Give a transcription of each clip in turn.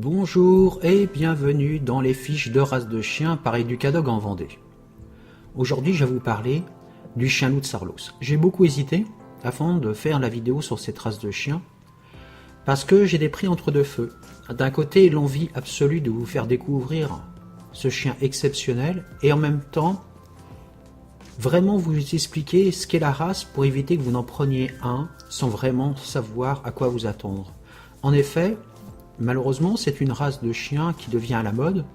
Bonjour et bienvenue dans les fiches de race de chien par Educadog en Vendée. Aujourd'hui, je vais vous parler du chien loup de Sarlos. J'ai beaucoup hésité avant de faire la vidéo sur cette race de chien parce que j'ai des prix entre deux feux. D'un côté, l'envie absolue de vous faire découvrir ce chien exceptionnel et en même temps, vraiment vous expliquer ce qu'est la race pour éviter que vous n'en preniez un sans vraiment savoir à quoi vous attendre. En effet, malheureusement, c'est une race de chien qui devient à la mode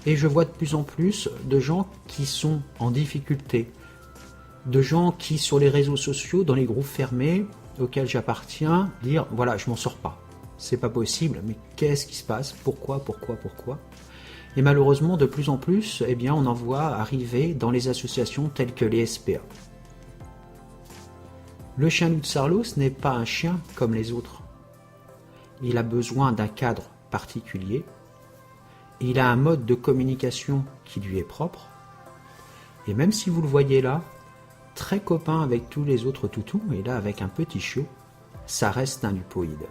et je vois de plus en plus de gens qui sont en difficulté, de gens qui sur les réseaux sociaux, dans les groupes fermés auxquels j'appartiens, dire voilà, je m'en sors pas, c'est pas possible, mais qu'est-ce qui se passe, pourquoi. Et malheureusement, de plus en plus, eh bien, on en voit arriver dans les associations telles que les SPA. Le chien loup de Sarlos n'est pas un chien comme les autres. Il a besoin d'un cadre particulier, il a un mode de communication qui lui est propre, et même si vous le voyez là, très copain avec tous les autres toutous, et là avec un petit chiot, ça reste un lupoïde.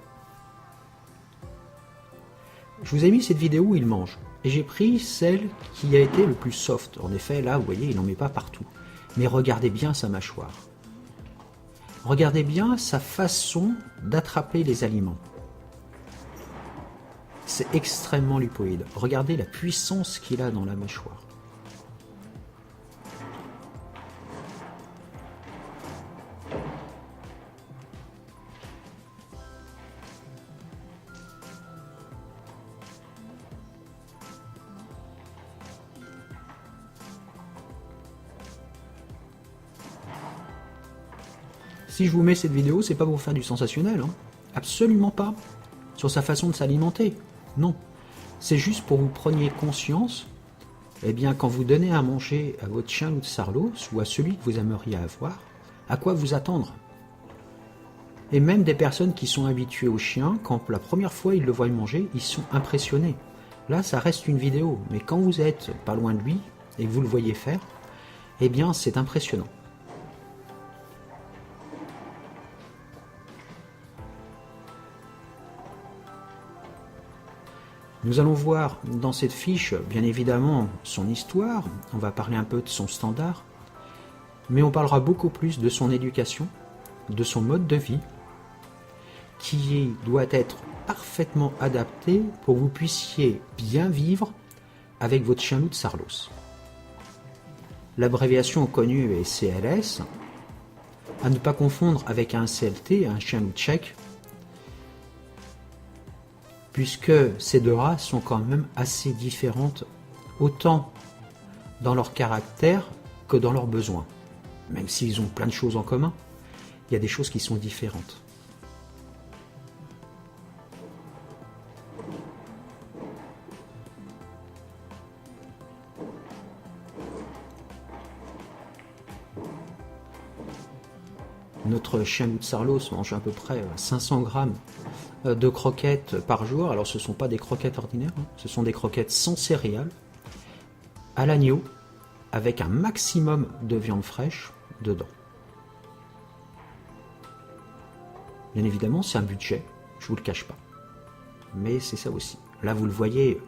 Je vous ai mis cette vidéo où il mange, et j'ai pris celle qui a été le plus soft. En effet, là, vous voyez, il n'en met pas partout. Mais regardez bien sa mâchoire. Regardez bien sa façon d'attraper les aliments. C'est extrêmement lupoïde. Regardez la puissance qu'il a dans la mâchoire. Si je vous mets cette vidéo, c'est pas pour faire du sensationnel, hein. Absolument pas. Sur sa façon de s'alimenter. Non, c'est juste pour que vous preniez conscience, eh bien, quand vous donnez à manger à votre chien loup de Sarlos ou à celui que vous aimeriez avoir, à quoi vous attendre. Et même des personnes qui sont habituées au chien, quand la première fois ils le voient manger, ils sont impressionnés. Là, ça reste une vidéo, mais quand vous êtes pas loin de lui et que vous le voyez faire, eh bien, c'est impressionnant. Nous allons voir dans cette fiche, bien évidemment, son histoire, on va parler un peu de son standard, mais on parlera beaucoup plus de son éducation, de son mode de vie, qui doit être parfaitement adapté pour que vous puissiez bien vivre avec votre chien loup de Sarlos. L'abréviation connue est CLS, à ne pas confondre avec un CLT, un chien loup tchèque, puisque ces deux races sont quand même assez différentes, autant dans leur caractère que dans leurs besoins. Même s'ils ont plein de choses en commun, il y a des choses qui sont différentes. Notre chien loup de Sarlos mange à peu près 500 grammes de croquettes par jour. Alors ce ne sont pas des croquettes ordinaires, hein. Ce sont des croquettes sans céréales, à l'agneau, avec un maximum de viande fraîche dedans. Bien évidemment, c'est un budget, je ne vous le cache pas. Mais c'est ça aussi. Là, vous le voyez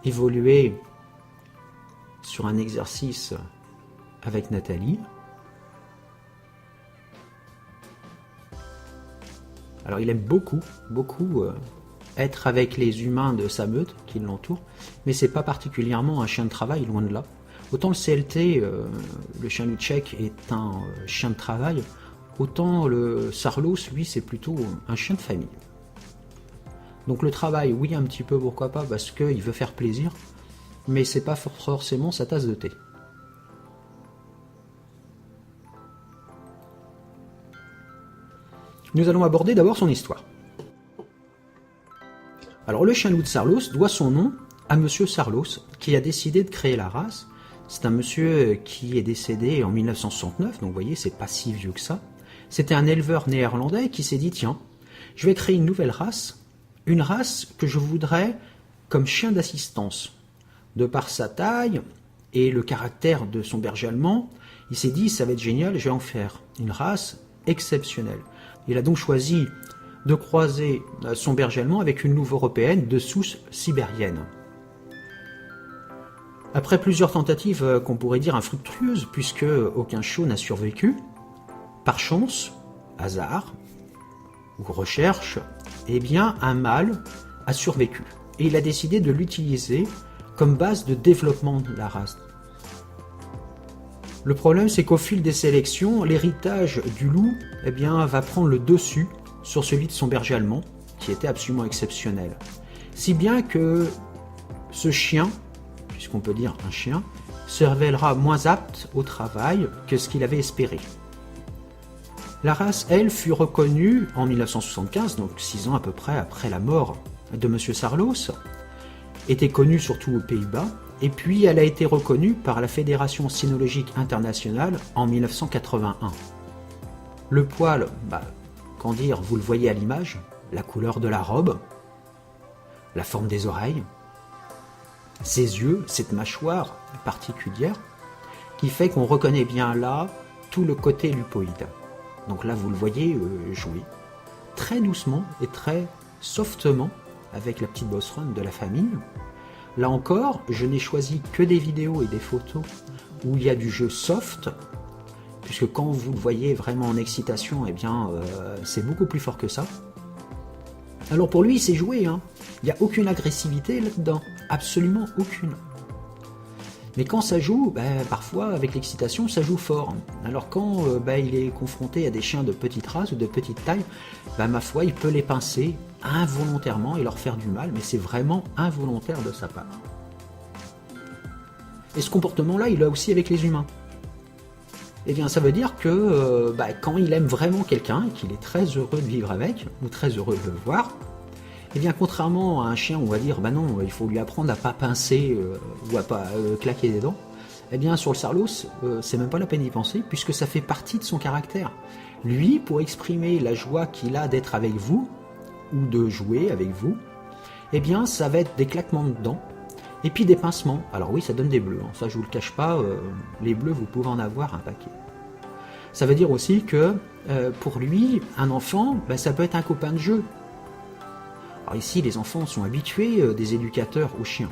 évoluer sur un exercice avec Nathalie. Alors il aime beaucoup être avec les humains de sa meute qui l'entourent, mais c'est pas particulièrement un chien de travail, loin de là. Autant le CLT, le chien loup tchèque, est un chien de travail, autant le Sarlos, lui, c'est plutôt un chien de famille. Donc le travail, oui, un petit peu, pourquoi pas, parce qu'il veut faire plaisir, mais c'est pas forcément sa tasse de thé. Nous allons aborder d'abord son histoire. Alors le chien loup de Sarlos doit son nom à monsieur Sarlos, qui a décidé de créer la race. C'est un monsieur qui est décédé en 1969, donc vous voyez, c'est pas si vieux que ça. C'était un éleveur néerlandais qui s'est dit, tiens, je vais créer une nouvelle race, une race que je voudrais comme chien d'assistance. De par sa taille et le caractère de son berger allemand, il s'est dit, ça va être génial, je vais en faire une race exceptionnelle. Il a donc choisi de croiser son berger allemand avec une louve européenne de souche sibérienne. Après plusieurs tentatives qu'on pourrait dire infructueuses, puisque aucun chiot n'a survécu, par chance, hasard ou recherche, eh bien un mâle a survécu. Et il a décidé de l'utiliser comme base de développement de la race. Le problème, c'est qu'au fil des sélections, l'héritage du loup eh bien, va prendre le dessus sur celui de son berger allemand, qui était absolument exceptionnel. Si bien que ce chien, puisqu'on peut dire un chien, se révélera moins apte au travail que ce qu'il avait espéré. La race, elle, fut reconnue en 1975, donc 6 ans à peu près après la mort de M. Sarlos, était connue surtout aux Pays-Bas, et puis elle a été reconnue par la Fédération cynologique internationale en 1981. Le poil, qu'en dire, vous le voyez à l'image, la couleur de la robe, la forme des oreilles, ses yeux, cette mâchoire particulière, qui fait qu'on reconnaît bien là tout le côté lupoïde. Donc là, vous le voyez jouer très doucement et très softement avec la petite bosseronne de la famille. Là encore, je n'ai choisi que des vidéos et des photos où il y a du jeu soft, puisque quand vous le voyez vraiment en excitation, eh bien, c'est beaucoup plus fort que ça. Alors pour lui, c'est joué, hein. Il n'y a aucune agressivité là-dedans, absolument aucune. Mais quand ça joue, parfois avec l'excitation, ça joue fort. Alors quand il est confronté à des chiens de petite race ou de petite taille, ma foi, il peut les pincer involontairement et leur faire du mal, mais c'est vraiment involontaire de sa part. Et ce comportement-là, il l'a aussi avec les humains. Eh bien, ça veut dire que quand il aime vraiment quelqu'un et qu'il est très heureux de vivre avec, ou très heureux de le voir, eh bien, contrairement à un chien, on va dire, non, il faut lui apprendre à pas pincer ou à pas claquer des dents, eh bien, sur le Sarlos, c'est même pas la peine d'y penser, puisque ça fait partie de son caractère. Lui, pour exprimer la joie qu'il a d'être avec vous, ou de jouer avec vous, eh bien, ça va être des claquements de dents, et puis des pincements. Alors oui, ça donne des bleus, hein. Ça je vous le cache pas, les bleus, vous pouvez en avoir un paquet. Ça veut dire aussi que, pour lui, un enfant, ça peut être un copain de jeu. Alors ici, les enfants sont habitués des éducateurs aux chiens.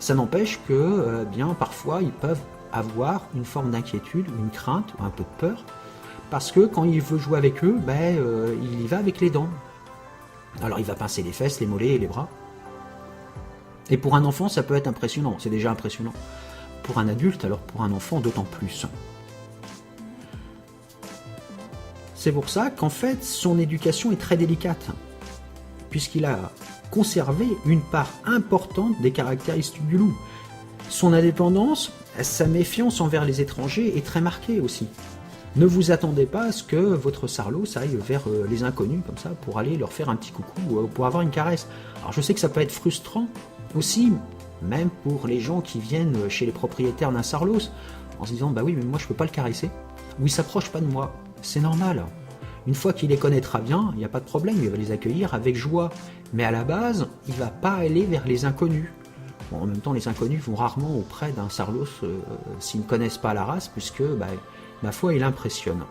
Ça n'empêche que, parfois, ils peuvent avoir une forme d'inquiétude, une crainte, ou un peu de peur, parce que quand il veut jouer avec eux, il y va avec les dents. Alors il va pincer les fesses, les mollets et les bras. Et pour un enfant, ça peut être impressionnant, c'est déjà impressionnant. Pour un adulte, alors pour un enfant, d'autant plus. C'est pour ça qu'en fait, son éducation est très délicate, puisqu'il a conservé une part importante des caractéristiques du loup. Son indépendance, sa méfiance envers les étrangers est très marquée aussi. Ne vous attendez pas à ce que votre sarlos aille vers les inconnus comme ça pour aller leur faire un petit coucou ou pour avoir une caresse. Alors je sais que ça peut être frustrant aussi, même pour les gens qui viennent chez les propriétaires d'un sarlos en se disant oui mais moi je peux pas le caresser ou il s'approche pas de moi. C'est normal. Une fois qu'il les connaîtra bien, il n'y a pas de problème, il va les accueillir avec joie. Mais à la base, il ne va pas aller vers les inconnus. Bon, en même temps, les inconnus vont rarement auprès d'un sarlos s'ils ne connaissent pas la race, puisque, ma foi, il impressionne.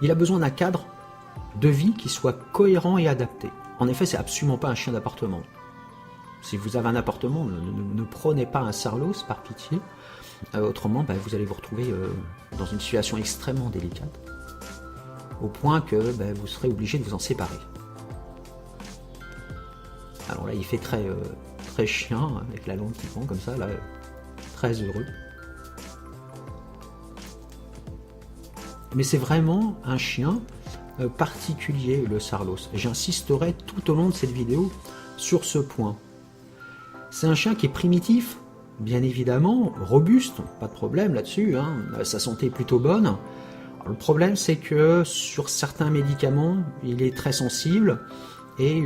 Il a besoin d'un cadre de vie qui soit cohérent et adapté. En effet, c'est absolument pas un chien d'appartement. Si vous avez un appartement, ne prenez pas un sarlos, par pitié. Autrement, vous allez vous retrouver dans une situation extrêmement délicate, au point que vous serez obligé de vous en séparer. Alors là, il fait très, très chien, avec la langue qui pend comme ça, là, très heureux. Mais c'est vraiment un chien particulier, le sarlos. J'insisterai tout au long de cette vidéo sur ce point. C'est un chien qui est primitif, bien évidemment, robuste, pas de problème là-dessus, sa santé est plutôt bonne. Alors, le problème, c'est que sur certains médicaments, il est très sensible, et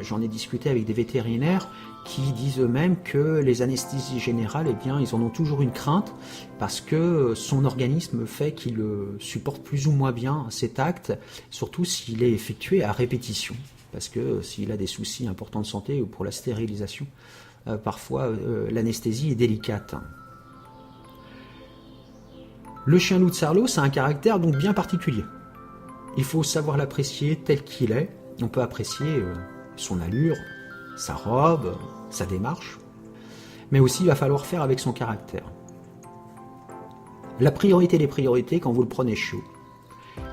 j'en ai discuté avec des vétérinaires qui disent eux-mêmes que les anesthésies générales, ils en ont toujours une crainte, parce que son organisme fait qu'il supporte plus ou moins bien cet acte, surtout s'il est effectué à répétition, parce que s'il a des soucis importants de santé ou pour la stérilisation, parfois l'anesthésie est délicate. Le chien loup de Sarlos a un caractère donc bien particulier. Il faut savoir l'apprécier tel qu'il est. On peut apprécier son allure, sa robe, sa démarche, mais aussi il va falloir faire avec son caractère. La priorité des priorités quand vous le prenez chaud,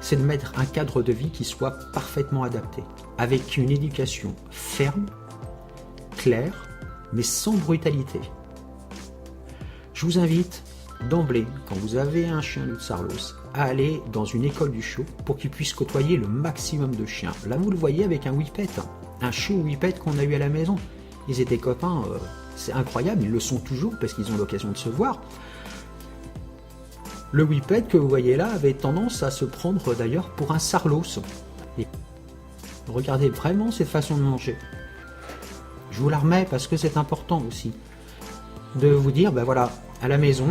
c'est de mettre un cadre de vie qui soit parfaitement adapté, avec une éducation ferme, claire, mais sans brutalité. Je vous invite d'emblée, quand vous avez un chien loup de Sarlos, à aller dans une école du show pour qu'il puisse côtoyer le maximum de chiens. Là, vous le voyez avec un whippet, un show whippet qu'on a eu à la maison. Ils étaient copains, c'est incroyable, ils le sont toujours parce qu'ils ont l'occasion de se voir. Le whippet que vous voyez là avait tendance à se prendre d'ailleurs pour un Sarlos. Et regardez vraiment cette façon de manger. Je vous la remets parce que c'est important aussi de vous dire, ben voilà, à la maison,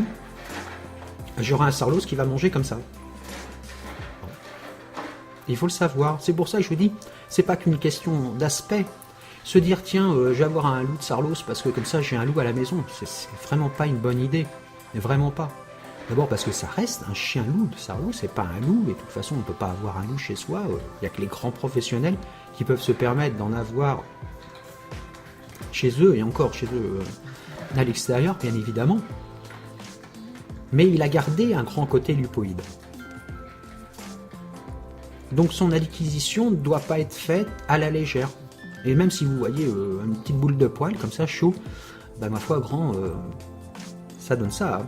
j'aurai un Sarlos qui va manger comme ça. Il faut le savoir. C'est pour ça que je vous dis, c'est pas qu'une question d'aspect. Se dire, tiens, je vais avoir un loup de Sarlos parce que comme ça j'ai un loup à la maison, c'est vraiment pas une bonne idée. Mais vraiment pas. D'abord parce que ça reste un chien loup de Sarlos, c'est pas un loup, et de toute façon on ne peut pas avoir un loup chez soi. Il n'y a que les grands professionnels qui peuvent se permettre d'en avoir chez eux, et encore chez eux à l'extérieur, bien évidemment. Mais il a gardé un grand côté lupoïde. Donc son acquisition ne doit pas être faite à la légère. Et même si vous voyez une petite boule de poil comme ça, chaud, bah ma foi, grand, ça donne ça. Hein.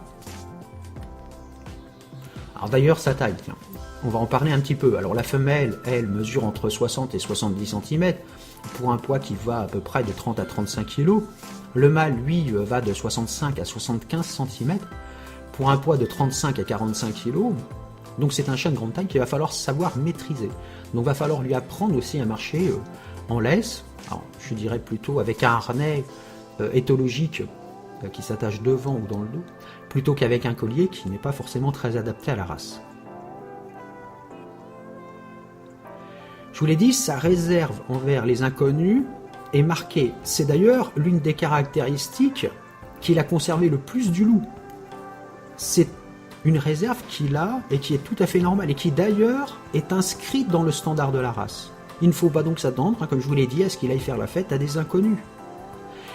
Alors d'ailleurs, sa taille, tiens, on va en parler un petit peu. Alors la femelle, elle, mesure entre 60 et 70 cm, pour un poids qui va à peu près de 30 à 35 kg. Le mâle, lui, va de 65 à 75 cm, pour un poids de 35 à 45 kg. Donc c'est un chien de grande taille qu'il va falloir savoir maîtriser. Donc il va falloir lui apprendre aussi à marcher en laisse, alors, je dirais plutôt avec un harnais éthologique qui s'attache devant ou dans le dos, plutôt qu'avec un collier qui n'est pas forcément très adapté à la race. Je vous l'ai dit, sa réserve envers les inconnus est marquée. C'est d'ailleurs l'une des caractéristiques qu'il a conservé le plus du loup. C'est une réserve qu'il a et qui est tout à fait normale et qui d'ailleurs est inscrite dans le standard de la race. Il ne faut pas donc s'attendre, comme je vous l'ai dit, à ce qu'il aille faire la fête à des inconnus.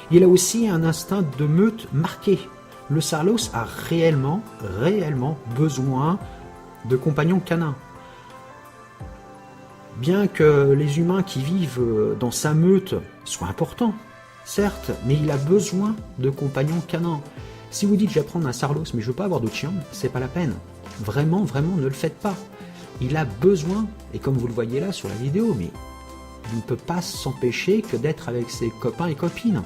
Il a aussi un instinct de meute marqué. Le Sarlos a réellement besoin de compagnons canins. Bien que les humains qui vivent dans sa meute soient importants, certes, mais il a besoin de compagnons canins. Si vous dites je vais prendre un Sarlos mais je veux pas avoir d'autres chiens, c'est pas la peine. Vraiment, ne le faites pas. Il a besoin, et comme vous le voyez là sur la vidéo, mais il ne peut pas s'empêcher que d'être avec ses copains et copines.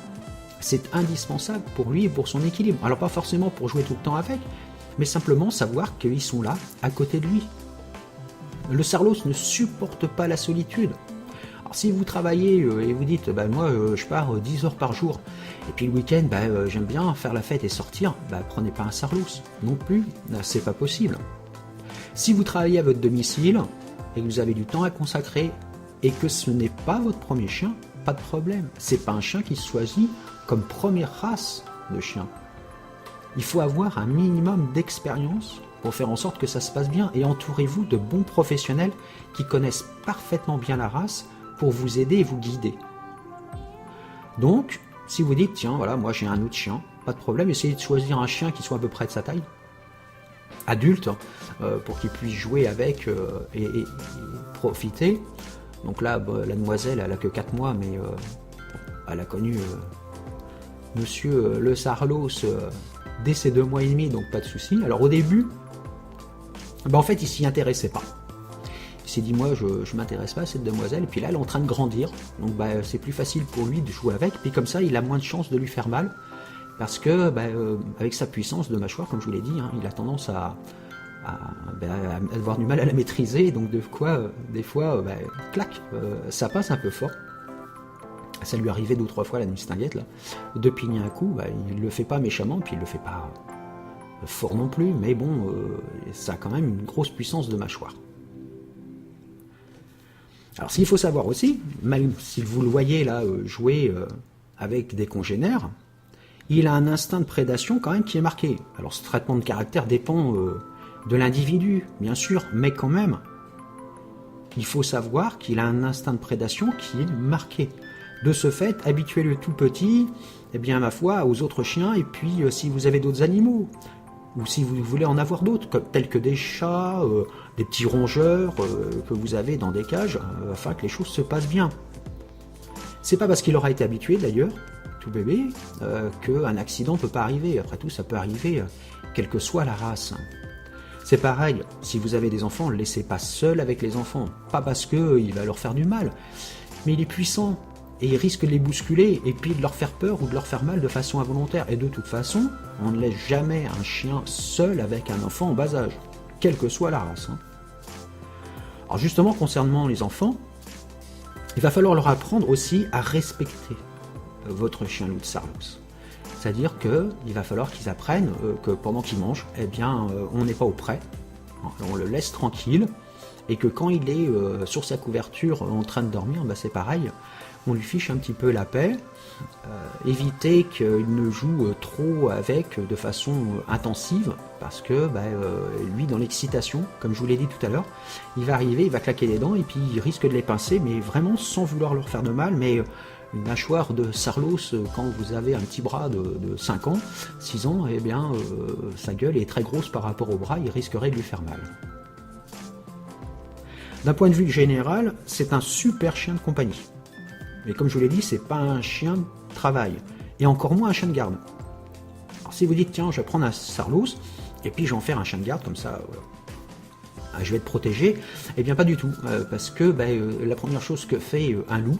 C'est indispensable pour lui et pour son équilibre. Alors pas forcément pour jouer tout le temps avec, mais simplement savoir qu'ils sont là, à côté de lui. Le Sarlos ne supporte pas la solitude. Alors si vous travaillez et vous dites, moi je pars 10 heures par jour, et puis le week-end, j'aime bien faire la fête et sortir, prenez pas un Sarlos. Non plus, c'est pas possible. Si vous travaillez à votre domicile, et que vous avez du temps à consacrer, et que ce n'est pas votre premier chien, pas de problème. C'est pas un chien qui se choisit comme première race de chien. Il faut avoir un minimum d'expérience pour faire en sorte que ça se passe bien, et entourez-vous de bons professionnels qui connaissent parfaitement bien la race pour vous aider et vous guider. Donc, si vous dites, tiens, voilà, moi j'ai un autre chien, pas de problème, essayez de choisir un chien qui soit à peu près de sa taille, adulte, pour qu'il puisse jouer avec et profiter. Donc là, la demoiselle, elle a que 4 mois, mais elle a connu monsieur le Sarlos dès ses 2 mois et demi, donc pas de souci. Alors au début, en fait, il s'y intéressait pas. Il s'est dit, moi, je m'intéresse pas à cette demoiselle, et puis là, elle est en train de grandir, donc c'est plus facile pour lui de jouer avec, puis comme ça, il a moins de chances de lui faire mal, parce que, avec sa puissance de mâchoire, comme je vous l'ai dit, il a tendance à avoir du mal à la maîtriser, donc des fois, clac, ça passe un peu fort. Ça lui arrivait 2 ou 3 fois la distinguette, là, de pigner un coup, il le fait pas méchamment, puis il le fait pas fort non plus, mais bon, ça a quand même une grosse puissance de mâchoire. Alors s'il faut savoir aussi, même si vous le voyez là jouer avec des congénères, il a un instinct de prédation quand même qui est marqué. Alors ce traitement de caractère dépend de l'individu, bien sûr, mais quand même, il faut savoir qu'il a un instinct de prédation qui est marqué. De ce fait, habituez le tout petit, eh bien, ma foi, aux autres chiens, et puis si vous avez d'autres animaux, ou si vous voulez en avoir d'autres, tels que des chats, des petits rongeurs que vous avez dans des cages, afin que les choses se passent bien. C'est pas parce qu'il aura été habitué, d'ailleurs, tout bébé, qu'un accident peut pas arriver. Après tout, ça peut arriver, quelle que soit la race. C'est pareil, si vous avez des enfants, ne le laissez pas seul avec les enfants. Pas parce qu'il va leur faire du mal, mais il est puissant. Et il risque de les bousculer et puis de leur faire peur ou de leur faire mal de façon involontaire. Et de toute façon, on ne laisse jamais un chien seul avec un enfant en bas âge, quelle que soit la race. Alors justement, concernant les enfants, il va falloir leur apprendre aussi à respecter votre chien loup de Sarlos. C'est-à-dire qu'il va falloir qu'ils apprennent que pendant qu'ils mangent, eh bien, on n'est pas au près, on le laisse tranquille, et que quand il est sur sa couverture en train de dormir, bah, c'est pareil, on lui fiche un petit peu la paix, éviter qu'il ne joue trop avec de façon intensive, parce que bah, lui, dans l'excitation, comme je vous l'ai dit tout à l'heure, il va arriver, il va claquer les dents, et puis il risque de les pincer, mais vraiment sans vouloir leur faire de mal, mais une mâchoire de Sarlos, quand vous avez un petit bras de 5 ans, 6 ans, eh bien, sa gueule est très grosse par rapport au bras, il risquerait de lui faire mal. D'un point de vue général, c'est un super chien de compagnie. Mais comme je vous l'ai dit, c'est pas un chien de travail, et encore moins un chien de garde. Alors si vous dites, tiens, je vais prendre un Sarlos, et puis je vais en faire un chien de garde, comme ça, je vais être protégé, eh bien pas du tout, parce que la première chose que fait un loup,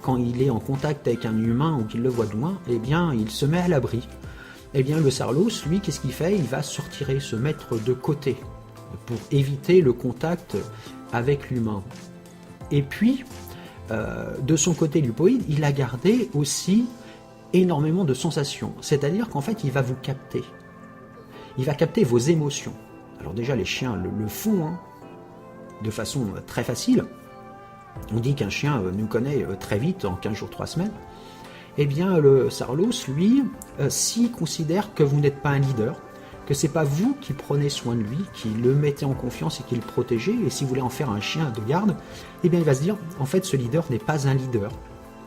quand il est en contact avec un humain ou qu'il le voit de loin, eh bien il se met à l'abri. Eh bien le Sarlos, lui, qu'est-ce qu'il fait? Il va se retirer, se mettre de côté, pour éviter le contact avec l'humain. Et puis, de son côté lupoïde, il a gardé aussi énormément de sensations. C'est-à-dire qu'en fait, il va vous capter. Il va capter vos émotions. Alors déjà, les chiens le font de façon très facile. On dit qu'un chien nous connaît très vite, en 15 jours, 3 semaines. Eh bien, le Sarlos, lui, s'il considère que vous n'êtes pas un leader, que c'est pas vous qui prenez soin de lui, qui le mettez en confiance et qui le protégez, et si vous voulez en faire un chien de garde, eh bien il va se dire, en fait ce leader n'est pas un leader.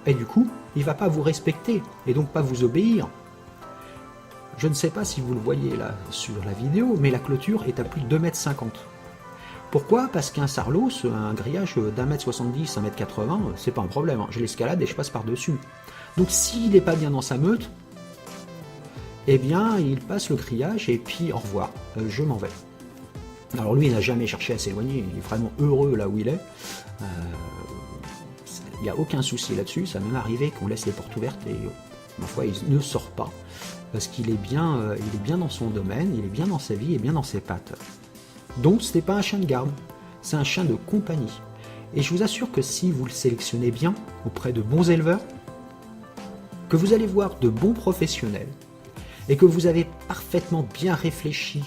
Et du coup, il va pas vous respecter, et donc pas vous obéir. Je ne sais pas si vous le voyez là sur la vidéo, mais la clôture est à plus de 2,50 m. Pourquoi? Parce qu'un Sarlos, un grillage d'1,70 m, 1,80 m, c'est pas un problème, je l'escalade et je passe par-dessus. Donc s'il n'est pas bien dans sa meute, eh bien, il passe le grillage et puis au revoir, je m'en vais. Alors lui, il n'a jamais cherché à s'éloigner, il est vraiment heureux là où il est. Il n'y a aucun souci là-dessus, ça m'est même arrivé qu'on laisse les portes ouvertes et ma foi, il ne sort pas. Parce qu'il est bien dans son domaine, il est bien dans sa vie et bien dans ses pattes. Donc ce n'est pas un chien de garde, c'est un chien de compagnie. Et je vous assure que si vous le sélectionnez bien, auprès de bons éleveurs, que vous allez voir de bons professionnels, et que vous avez parfaitement bien réfléchi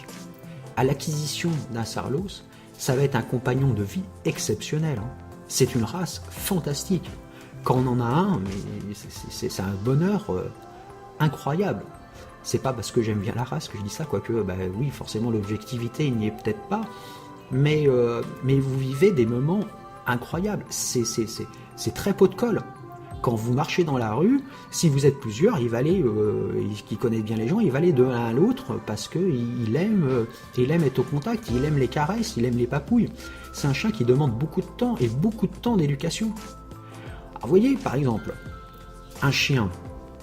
à l'acquisition d'un Sarlos, ça va être un compagnon de vie exceptionnel. C'est une race fantastique. Quand on en a un, c'est un bonheur incroyable. C'est pas parce que j'aime bien la race que je dis ça, quoique, oui, forcément l'objectivité n'y est peut-être pas, mais vous vivez des moments incroyables. C'est très pot de colle. Quand vous marchez dans la rue, si vous êtes plusieurs, il va aller, qui connaît bien les gens, il va aller de l'un à l'autre parce qu'il aime être au contact, il aime les caresses, il aime les papouilles. C'est un chien qui demande beaucoup de temps et beaucoup de temps d'éducation. Vous voyez, par exemple, un chien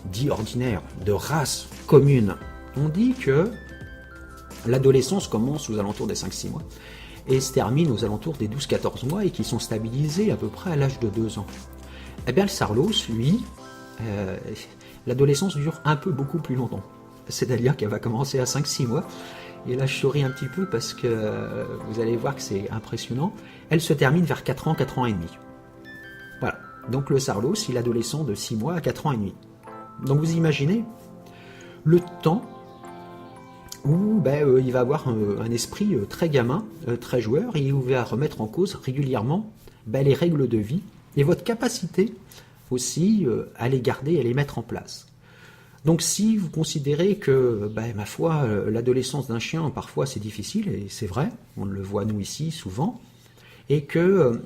dit ordinaire, de race commune, on dit que l'adolescence commence aux alentours des 5-6 mois et se termine aux alentours des 12-14 mois et qui sont stabilisés à peu près à l'âge de 2 ans. Eh bien, le Sarlos, lui, l'adolescence dure beaucoup plus longtemps. C'est-à-dire qu'elle va commencer à 5-6 mois. Et là, je souris un petit peu parce que vous allez voir que c'est impressionnant. Elle se termine vers 4 ans, 4 ans et demi. Voilà. Donc le Sarlos, il est adolescent de 6 mois à 4 ans et demi. Donc vous imaginez le temps où il va avoir un esprit très gamin, très joueur, et où il va remettre en cause régulièrement les règles de vie et votre capacité aussi à les garder et à les mettre en place. Donc si vous considérez que, ma foi, l'adolescence d'un chien, parfois c'est difficile, et c'est vrai, on le voit nous ici souvent, et que,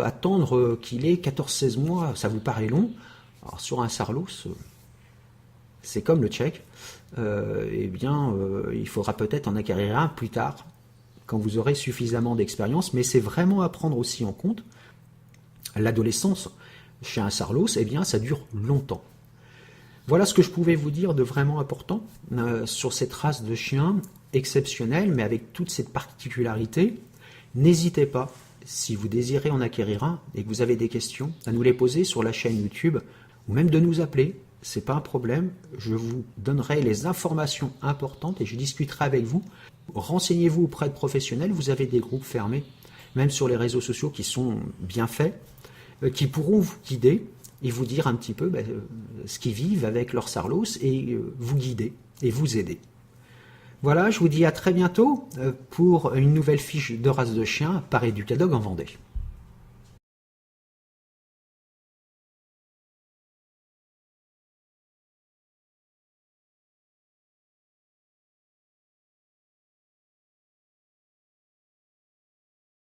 attendre qu'il ait 14-16 mois, ça vous paraît long. Alors sur un sarlos, c'est comme le tchèque, il faudra peut-être en acquérir un plus tard, quand vous aurez suffisamment d'expérience, mais c'est vraiment à prendre aussi en compte. L'adolescence chez un sarlos, ça dure longtemps. Voilà ce que je pouvais vous dire de vraiment important sur cette race de chien exceptionnelle, mais avec toute cette particularité. N'hésitez pas, si vous désirez en acquérir un et que vous avez des questions, à nous les poser sur la chaîne YouTube ou même de nous appeler. C'est pas un problème, je vous donnerai les informations importantes et je discuterai avec vous. Renseignez-vous auprès de professionnels, vous avez des groupes fermés, même sur les réseaux sociaux qui sont bien faits, qui pourront vous guider et vous dire un petit peu ce qu'ils vivent avec leur sarlos et vous guider et vous aider. Voilà, je vous dis à très bientôt pour une nouvelle fiche de race de chien par Educadog en Vendée.